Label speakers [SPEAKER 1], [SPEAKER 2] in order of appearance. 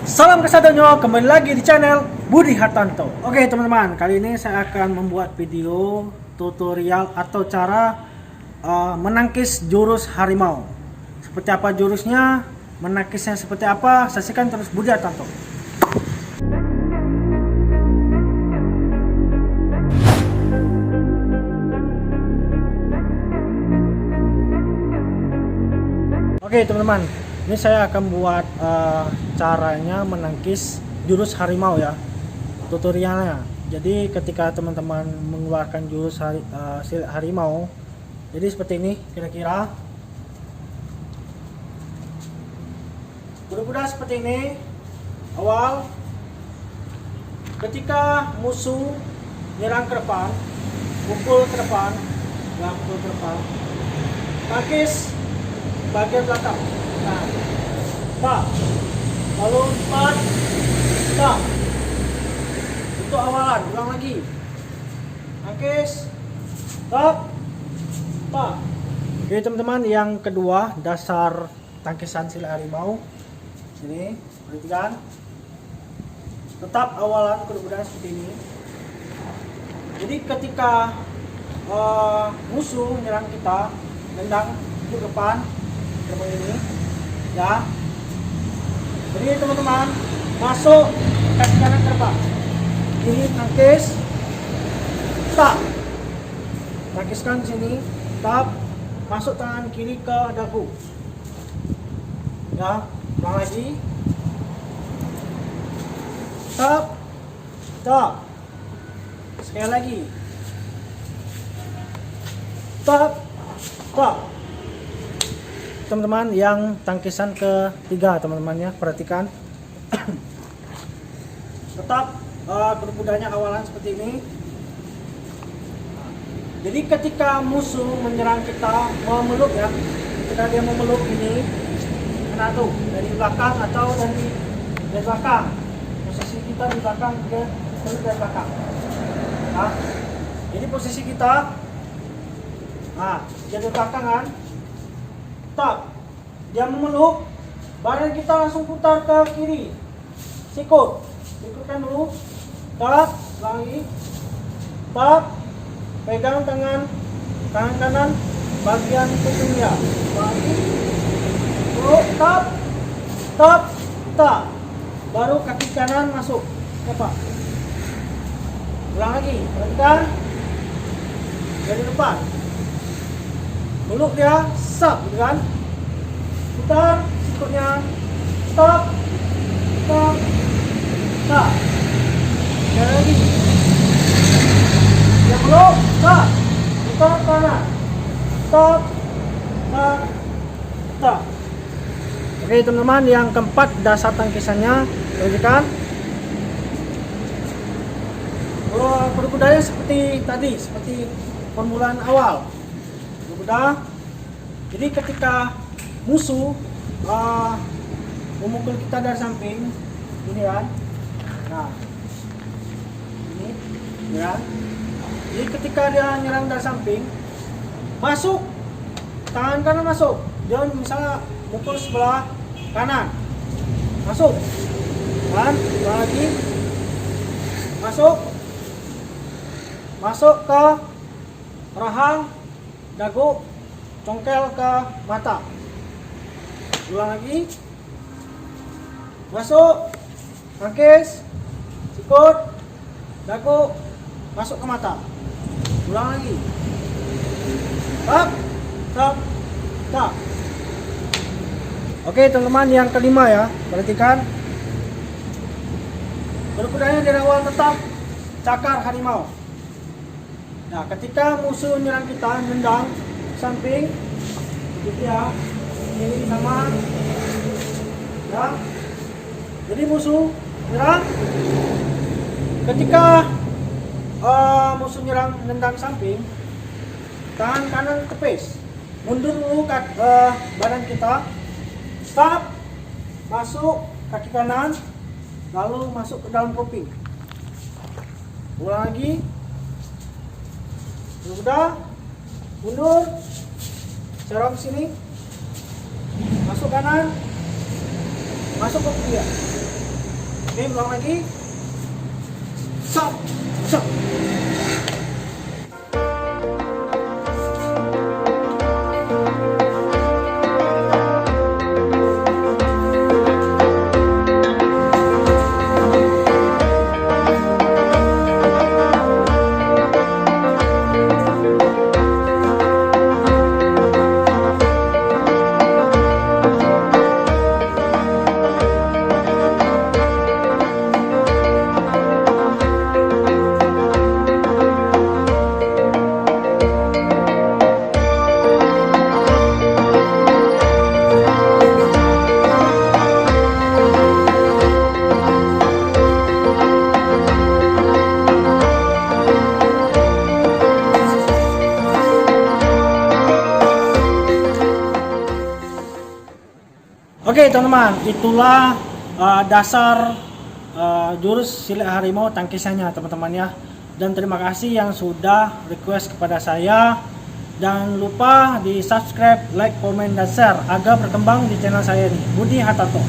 [SPEAKER 1] Salam kesadonyo, kembali lagi di channel Budi Hartanto. Oke teman-teman, kali ini saya akan membuat video tutorial atau cara menangkis jurus harimau. Seperti apa jurusnya, menangkisnya seperti apa, saksikan terus Budi Hartanto. Oke teman-teman, ini saya akan buat caranya menangkis jurus harimau ya, tutorialnya. Jadi ketika teman-teman mengeluarkan jurus harimau, jadi seperti ini kira-kira. Kuda-kuda seperti ini. Awal, ketika musuh nyerang ke depan, pukul ke depan, tangkis bagian belakang. Nah, pak, lalu 4, tak. Itu awalan, ulang lagi. Tangkis, tak. Oke teman-teman, yang kedua dasar tangkisan silat harimau. Sini, perhatikan. Tetap awalan kuda-kuda seperti ini. Jadi ketika musuh menyerang kita, nendang ke depan ini ya. Jadi teman-teman masuk kaki kanan ke depan, ini tangkis, tak, tangkiskan di sini, tak, masuk tangan kiri ke dagu, ya, ulang lagi, tak, sekali lagi, tak. Teman-teman, yang tangkisan ketiga teman-teman ya, perhatikan. Tetap kuda-kudanya awalan seperti ini. Jadi ketika musuh menyerang kita, memeluk ya, ketika dia memeluk ini, kena tuh dari belakang atau dari belakang. Posisi kita di belakang, dia meluk dari belakang. Nah, ini posisi kita. Nah, jadi belakang kan. Tak, dia memeluk, badan kita langsung putar ke kiri, ikutkan dulu, tak, lagi, tak, pegang tangan kanan bagian punggung dia, lagi, tak, baru kaki kanan masuk, apa? Ulang lagi, perhatikan, dari depan. Meluk dia, sap, gitu kan? Putar, sikutnya, stop, tak. Sekali lagi. Dia meluk, tak. Putar kanan, stop, tak. Oke teman-teman, yang keempat dasar tangkisannya, perhatikan. Kuda-kudanya seperti tadi, seperti permulaan awal. Kuda. Jadi ketika musuh memukul kita dari samping, ini kan, nah ini ya. Jadi ketika dia nyerang dari samping, masuk tangan kanan masuk, dia misalnya mukul sebelah kanan, masuk kan, lagi masuk ke rahang, dagu, congkel ke mata. Ulang lagi. Masuk, tangkis, sikut, dagu, masuk ke mata. Ulang lagi. Tak. Oke teman-teman, yang kelima ya, perhatikan. Kuda-kudanya dari awal tetap cakar harimau. Nah, ketika musuh menyerang kita, nendang samping, gitu ya, ini sama, ya. Jadi musuh menyerang, ketika musuh menyerang nendang samping, tangan kanan kepis, mundur dulu badan kita, stop, masuk kaki kanan, lalu masuk ke dalam kuping. Ulang lagi. Udah, mundur, serong sini, masuk kanan, masuk ke kiri. Oke, ulang lagi. Sap, sap. Oke teman-teman, itulah dasar jurus silet harimau tangkisannya teman-teman ya. Dan terima kasih yang sudah request kepada saya. Jangan lupa di subscribe, like, komen, dan share agar berkembang di channel saya ini, Budi Hartanto.